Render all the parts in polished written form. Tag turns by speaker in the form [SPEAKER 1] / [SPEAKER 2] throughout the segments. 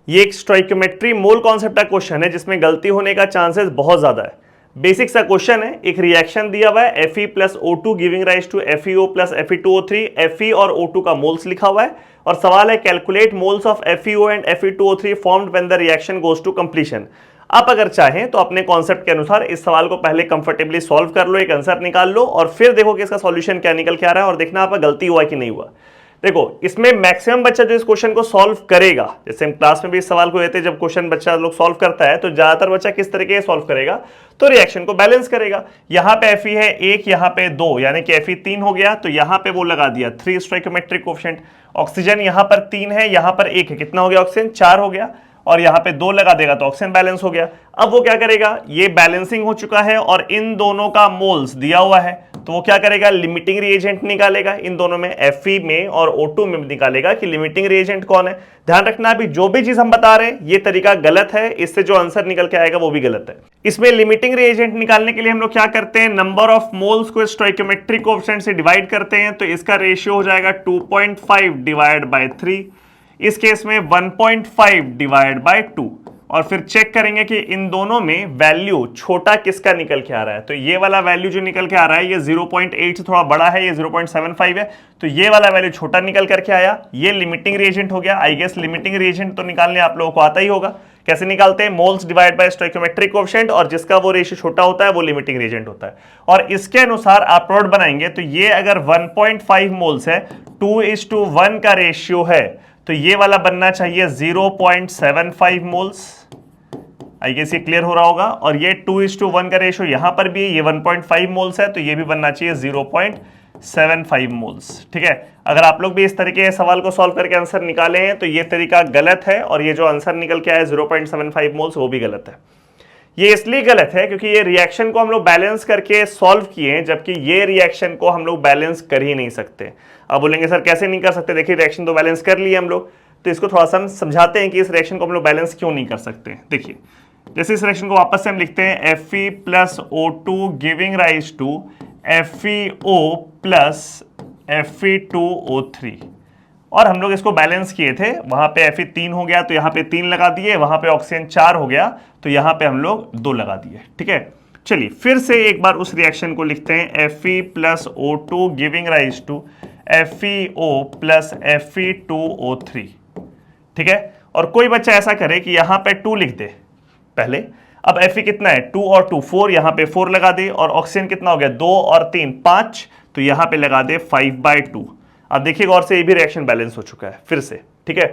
[SPEAKER 1] ये एक stoichiometry mole concept का क्वेश्चन है जिसमें गलती होने का चांसेस बहुत ज्यादा है। बेसिक सा क्वेश्चन है, एक रिएक्शन दिया हुआ है Fe plus O2 giving rise to FeO plus Fe2O3, Fe और O2 का मोल्स लिखा हुआ है और सवाल है calculate moles of FeO and Fe2O3 formed when the reaction goes to completion. आप अगर चाहें तो अपने कॉन्सेप्ट के अनुसार इस सवाल को पहले कंफर्टेबली सॉल्व कर लो, एक आंसर निकाल लो और फिर देखो कि इसका सॉल्यूशन क्या निकल के आ रहा है और देखना आपका गलती हुआ कि नहीं हुआ। देखो इसमें मैक्सिमम बच्चा जो इस क्वेश्चन को सॉल्व करेगा, जैसे हम क्लास में भी इस सवाल को देते हैं, जब क्वेश्चन बच्चा लोग सॉल्व करता है तो ज्यादातर बच्चा किस तरीके से सॉल्व करेगा, तो रिएक्शन को बैलेंस करेगा। यहां पे Fe है 1, यहां पे 2, यानी कि Fe 3 हो गया तो यहां पे वो लगा दिया 3 स्टोइकियोमेट्रिक कोएफिशिएंट। ऑक्सीजन यहां पर 3 है, यहां पर 1 है, कितना हो गया ऑक्सीजन 4 हो गया और यहां पे 2 लगा देगा तो ऑक्सीजन बैलेंस हो गया। अब वो क्या करेगा, ये बैलेंसिंग हो चुका है और इन दोनों का मोल्स दिया हुआ है तो वो क्या करेगा, लिमिटिंग रिएजेंट निकालेगा इन दोनों में, Fe में और O2 में निकालेगा कि लिमिटिंग रिएजेंट कौन है। ध्यान रखना अभी जो भी चीज हम बता रहे हैं ये तरीका गलत है, इससे जो आंसर निकल के आएगा वो भी गलत है। इसमें लिमिटिंग रिएजेंट निकालने के लिए हम लोग क्या करते हैं, नंबर ऑफ मोल्स को स्टोइकियोमेट्रिक कोएफिशिएंट से डिवाइड करते हैं तो इसका रेशियो हो जाएगा 2.5 डिवाइड बाय 3, इस केस में 1.5 डिवाइड बाय 2 और फिर चेक करेंगे कि इन दोनों में वैल्यू छोटा किसका निकल के आ रहा है। तो ये वाला वैल्यू जो निकल के आ रहा है ये 0.8 से थोड़ा बड़ा है, ये 0.75 है तो ये वाला वैल्यू छोटा निकल करके आया, ये लिमिटिंग रिएजेंट हो गया। आई गेस लिमिटिंग रिएजेंट तो निकालने आप लोगों को आता ही होगा, कैसे निकालते हैं, moles divide by stoichiometric coefficient और जिसका वो रेशियो छोटा होता है वो लिमिटिंग रिएजेंट होता है और इसके अनुसार आप प्लॉट बनाएंगे तो ये अगर 1.5 मोल्स है 2:1 का रेशियो है तो ये वाला बनना चाहिए 0.75 मोल्स। आई गेस ये क्लियर हो रहा होगा और ये 2:1 का रेशियो यहां पर भी ये 1.5 मोल्स है तो ये भी बनना चाहिए 0.75 मोल्स। ठीक है, अगर आप लोग भी इस तरीके से सवाल को सॉल्व करके आंसर निकाले हैं तो ये तरीका गलत है और ये जो आंसर निकल के आया 0.75 मोल्स वो भी गलत है। ये इसलिए गलत है क्योंकि ये रिएक्शन को हम लोग बैलेंस करके सॉल्व किए हैं जबकि ये रिएक्शन को हम लोग बैलेंस कर ही नहीं सकते। अब बोलेंगे सर कैसे नहीं कर सकते, देखिए रिएक्शन तो बैलेंस कर लिए हम लोग, तो इसको थोड़ा सा हम समझाते हैं कि इस रिएक्शन को हम लोग बैलेंस क्यों नहीं कर सकते। देखिए जैसे इस रिएक्शन को वापस से हम लिखते हैं Fe plus O2 giving rise to FeO plus Fe2O3 और हम लोग इसको बैलेंस किए थे, वहां पे Fe 3 हो गया तो यहाँ पे 3 लगा दिए, वहां पे ऑक्सीजन 4 हो गया तो यहाँ पे हम लोग 2 लगा दिए। ठीक है, चलिए फिर से एक बार उस रिएक्शन को लिखते हैं Fe plus O2 giving rise to FeO plus Fe2O3। ठीक है, और कोई बच्चा ऐसा करे कि यहाँ पे 2 लिख दे पहले, अब Fe कितना है 2 और 2 4, यहाँ पे 4 लगा दे और ऑक्सीजन कितना हो गया 2 और 3 5 तो यहाँ पे लगा दे 5/2। अब देखिए गौर से ये भी रिएक्शन बैलेंस हो चुका है फिर से। ठीक है,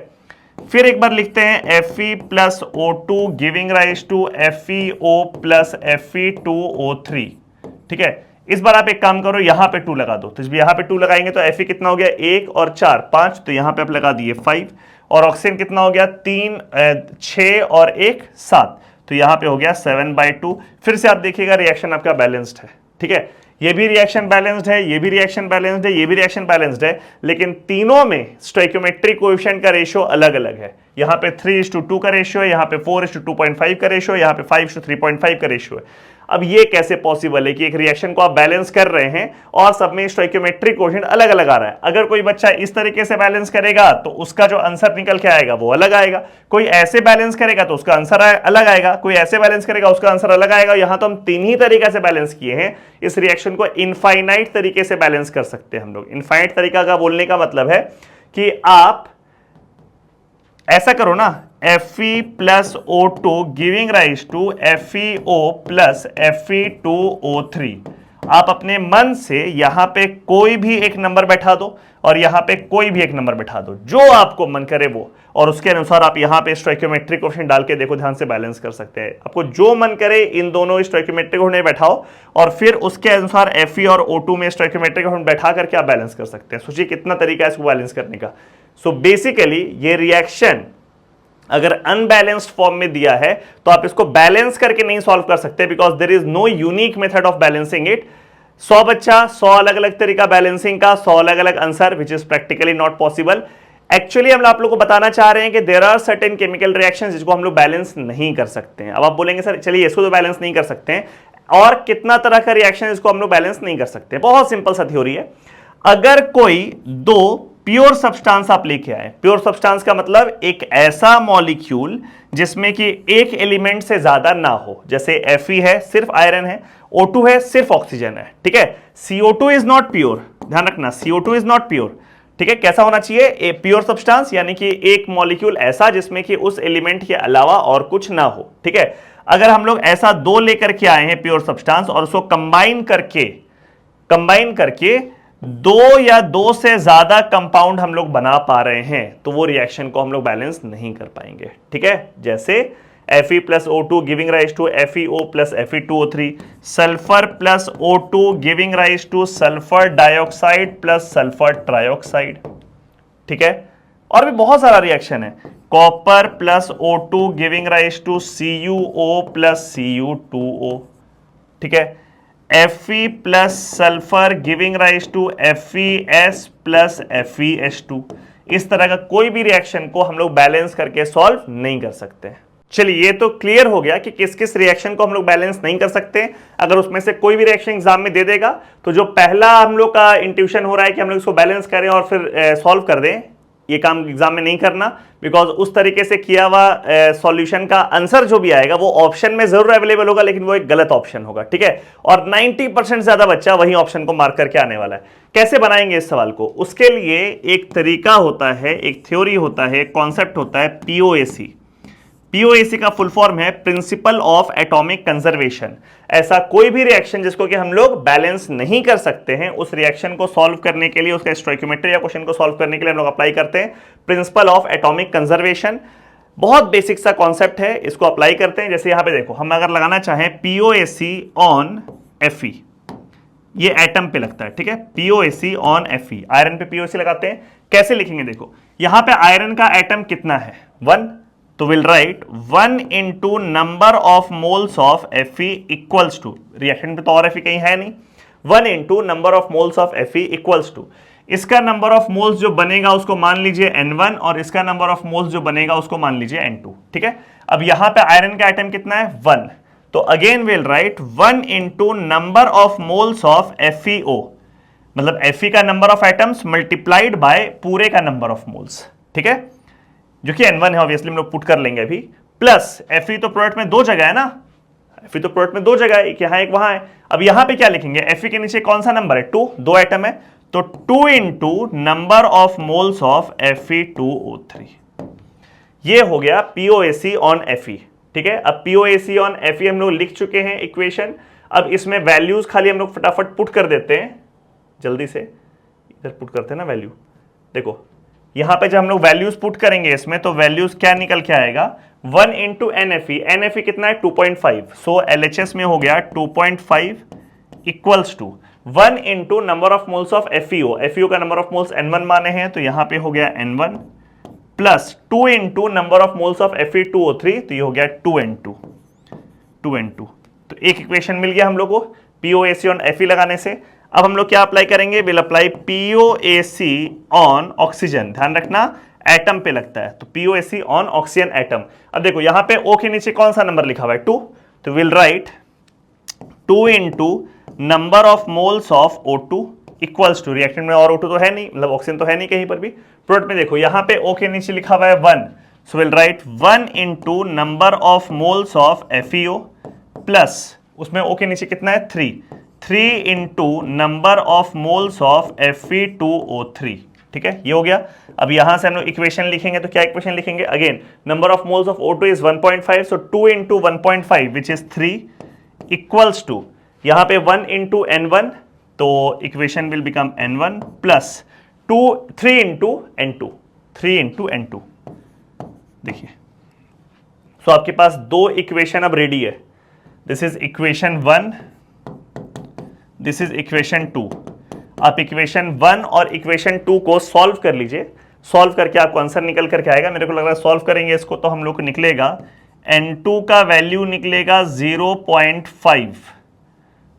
[SPEAKER 1] फिर एक बार लिखते हैं Fe plus O2 giving rise to FeO plus Fe2O3। ठीक है, इस बार आप एक काम करो यहाँ पे 2 लगा दो, तो यहाँ पे 2 लगाएंगे तो Fe कितना हो गया 1 और 4 5 तो यहाँ पे आप लगा दिए 5 और ऑक्सीजन कितना हो गया 3 6 और 1 7 तो यहाँ पे हो गया 7/2। फिर से आप देखिएगा रिएक्शन आपका बैलेंस्ड है। ठीक है, ये भी रिएक्शन बैलेंस्ड है, ये भी रिएक्शन बैलेंस्ड है, ये भी रिएक्शन बैलेंस्ड है, लेकिन तीनों में स्टोइकियोमेट्रिक कोएफिशिएंट का रेशियो अलग अलग है। यहाँ पे 3:2 का रेशियो है, यहाँ पे 4:2.5 का रेशियो है, यहाँ पे 5:3.5 का रेशियो है। अब ये कैसे पॉसिबल है कि एक रिएक्शन को आप बैलेंस कर रहे हैं और सब में स्टोइकियोमेट्रिक कोएफिशिएंट अलग अलग आ रहा है। अगर कोई बच्चा इस तरीके से बैलेंस करेगा तो उसका जो आंसर निकल के आएगा वो अलग आएगा, कोई ऐसे बैलेंस करेगा तो उसका आंसर अलग आएगा, कोई ऐसे बैलेंस करेगा उसका आंसर अलग आएगा। यहां तो हम 3 ही तरीके से बैलेंस किए हैं, इस रिएक्शन को इनफाइनाइट तरीके से बैलेंस कर सकते हैं हम लोग। इनफाइनाइट तरीका का बोलने का मतलब है कि आप ऐसा करो ना, Fe plus O2 giving rise to FeO plus Fe2O3। आप अपने मन से यहां पे कोई भी एक नंबर बैठा दो और यहां पे कोई भी एक नंबर बैठा दो, जो आपको मन करे वो, और उसके अनुसार आप यहां पे स्टोइकियोमेट्रिक कोएफिशिएंट डाल के देखो, ध्यान से बैलेंस कर सकते हैं। आपको जो मन करे इन दोनों स्टोइकियोमेट्रिक कोएफिशिएंट बैठाओ और फिर उसके अनुसार Fe और O2 में स्टोइकियोमेट्रिक कोएफिशिएंट बैठा करके आप बैलेंस कर सकते हैं। सोचिए कितना तरीका है इसको बैलेंस करने का। सो बेसिकली ये रिएक्शन अगर अनबैलेंस्ड फॉर्म में दिया है तो आप इसको बैलेंस करके नहीं सॉल्व कर सकते, because there is no unique method of balancing it. 100 बच्चा 100 अलग अलग तरीका बैलेंसिंग का, 100 अलग अलग answer, which is practically not possible. Actually हम आप लोगों को बताना चाह रहे हैं कि there are certain chemical reactions जिसको हम लोग बैलेंस नहीं कर सकते हैं। अब आप बोलेंगे सर चलिए इसको तो बैलेंस नहीं कर सकते हैं, और कितना तरह का रिएक्शन इसको हम लोग बैलेंस नहीं कर सकते। बहुत सिंपल सा थ्योरी है, अगर कोई 2 प्योर सब्सटेंस आप लेके आए। प्योर सब्सटेंस का मतलब एक ऐसा मॉलिक्यूल जिसमें कि एक एलिमेंट से ज्यादा ना हो, जैसे Fe है सिर्फ आयरन है, O2 है सिर्फ ऑक्सीजन है, ठीक है। CO2 इज नॉट प्योर, ध्यान रखना, CO2 इज नॉट प्योर, ठीक है। कैसा होना चाहिए? ए प्योर सब्सटेंस, यानी कि एक मॉलिक्यूल ऐसा जिसमें कि उस एलिमेंट के अलावा और कुछ ना हो, ठीक है। अगर हम लोग ऐसा दो लेकर के आए हैं प्योर सब्सटेंस और उसको कंबाइन करके दो या दो से ज्यादा कंपाउंड हम लोग बना पा रहे हैं, तो वो रिएक्शन को हम लोग बैलेंस नहीं कर पाएंगे, ठीक है। जैसे Fe plus O2 giving rise to FeO plus Fe2O3, sulphur plus O2 giving rise to sulphur dioxide plus sulphur trioxide, ठीक है। और भी बहुत सारा रिएक्शन है, copper plus O2 giving rise to CuO plus Cu2O, ठीक है। Fe plus sulphur giving rise to FeS plus FeS2। इस तरह का कोई भी रिएक्शन को हम लोग बैलेंस करके सॉल्व नहीं कर सकते। चलिए, ये तो क्लियर हो गया कि किस किस रिएक्शन को हम लोग बैलेंस नहीं कर सकते। अगर उसमें से कोई भी रिएक्शन एग्जाम में दे देगा तो जो पहला हम लोग का इंट्यूशन हो रहा है कि हम लोग इसको बैलेंस करें और फिर सॉल्व कर दें, ये काम एग्जाम में नहीं करना, बिकॉज उस तरीके से किया हुआ सॉल्यूशन का आंसर जो भी आएगा वो ऑप्शन में जरूर अवेलेबल होगा, लेकिन वो एक गलत ऑप्शन होगा, ठीक है। और 90% ज्यादा बच्चा वही ऑप्शन को मार्क करके आने वाला है। कैसे बनाएंगे इस सवाल को? उसके लिए एक तरीका होता है, एक थ्योरी होता है, कॉन्सेप्ट होता है POAC। POAC का फुल फॉर्म है प्रिंसिपल ऑफ एटॉमिक कंजर्वेशन। ऐसा कोई भी रिएक्शन जिसको कि हम लोग बैलेंस नहीं कर सकते हैं, उस रिएक्शन को सॉल्व करने के लिए, उसका स्टोइकियोमेट्री या क्वेश्चन को सॉल्व करने के लिए हम लोग अप्लाई करते हैं प्रिंसिपल ऑफ एटॉमिक कंजर्वेशन। बहुत बेसिक सा कॉन्सेप्ट है, इसको अप्लाई करते हैं। जैसे यहां पे देखो, हम अगर लगाना चाहें POAC ऑन Fe, ये एटम पे लगता है, ठीक है। POAC ऑन Fe, आयरन पे POAC लगाते हैं। कैसे लिखेंगे? देखो, यहां पे आयरन का एटम कितना है? 1, तो will write 1 into number of moles of Fe equals to, reaction पे तो और Fe कहीं है नहीं, 1 into number of moles of Fe equals to, इसका नंबर ऑफ मोल्स जो बनेगा उसको मान लीजिए N1 और इसका नंबर ऑफ मोल्स जो बनेगा उसको मान लीजिए N2, ठीक है। अब यहां पे आयरन का एटम कितना है? 1, तो again will write 1 into number of moles of FeO, मतलब Fe का number of atoms multiplied by पूरे का नंबर ऑफ मोल्स, ठीक है, जो कि N1 है, ऑब्वियसली हम लोग पुट कर लेंगे अभी, प्लस Fe तो प्रोडक्ट में दो जगह है ना, Fe तो प्रोडक्ट में दो जगह है, एक यहां एक वहां है। अब यहां पे क्या लिखेंगे? Fe के नीचे कौन सा नंबर है? 2, दो एटम है, तो 2 into number of moles of Fe2O3, ये हो गया POAC ऑन Fe, ठीक है। अब POAC ऑन Fe हम लोग लिख चुके हैं इक्वेशन। अब इसमें वैल्यूज खाली हम लोग फटाफट पुट कर देते हैं, जल्दी से इधर पुट करते हैं ना वैल्यू। देखो, यहां पे जब हम लोग वैल्यूज पुट करेंगे इसमें, तो वैल्यूज क्या निकल के आएगा? 1 इंटू NFe, NFe कितना है? 2.5, सो LHS में हो गया 2.5 equals to 1 into number of moles of FeO, FeO का नंबर ऑफ मोल्स N1 माने हैं, तो यहां पे हो गया N1 plus 2 into number of moles of Fe2O3, तो ये हो गया 2N2, 2N2। तो एक इक्वेशन मिल गया हम लोग को POAC ऑन Fe लगाने से। अब हम लोग क्या अप्लाई करेंगे? Will apply POAC on oxygen, ध्यान रखना एटम पे लगता है, तो POAC ऑन ऑक्सीजन एटम। अब देखो, यहां पे O के नीचे कौन सा नंबर लिखा हुआ है? 2, तो will write 2 into number of moles of O2 equals to, reaction में और O2 तो है नहीं, मतलब ऑक्सीजन तो है नहीं कहीं पर भी। प्रोडक्ट में देखो, यहां पे O के नीचे लिखा हुआ है 1, so will write 1 into number of moles of FeO plus उसमें O के नीचे कितना है? 3 into number of moles of Fe2O3, ठीक है, ये हो गया। अब यहां से हम लोग इक्वेशन लिखेंगे, तो क्या इक्वेशन लिखेंगे? Again number of moles of O2 is 1.5, so 2 into 1.5 which is 3 equals to, यहां पे 1 इंटू N1, तो equation will become N1 plus 3 into N2, 3 into N2। देखिए, सो आपके पास दो इक्वेशन अब रेडी है। This is equation 1, this is equation 2। आप equation 1 और इक्वेशन 2 को सॉल्व कर लीजिए, सॉल्व करके आपको आंसर निकल करके आएगा। मेरे को लग रहा है सॉल्व करेंगे इसको तो हम लोग को निकलेगा N2 का वैल्यू निकलेगा 0.5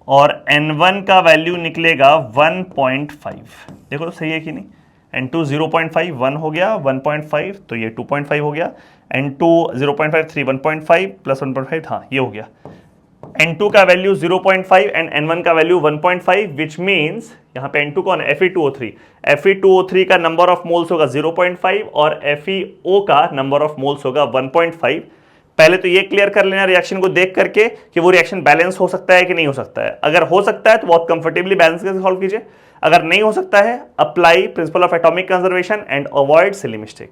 [SPEAKER 1] और N1 का वैल्यू निकलेगा 1.5। देखो तो सही है कि नहीं? N2 0.5, 1 हो गया, 1.5 तो ये 2.5 हो गया, N2 0.5, 3, 1.5 प्लस 1.5, हाँ ये हो गया। N2 का वैल्यू 0.5 एंड N1 का वैल्यू 1.5 विच मीन्स यहाँ पे N2 कौन है? Fe2O3। Fe2O3 का नंबर ऑफ मोल्स होगा 0.5 और FeO का नंबर ऑफ मोल्स होगा 1.5। पहले तो ये क्लियर कर लेना रिएक्शन को देख करके कि वो रिएक्शन बैलेंस हो सकता है कि नहीं हो सकता है। अगर हो सकता है तो बहुत कंफर्टेबली बैलेंस करके सॉल्व कीजिए, अगर नहीं हो सकता है apply principle of atomic conservation and avoid silly mistake.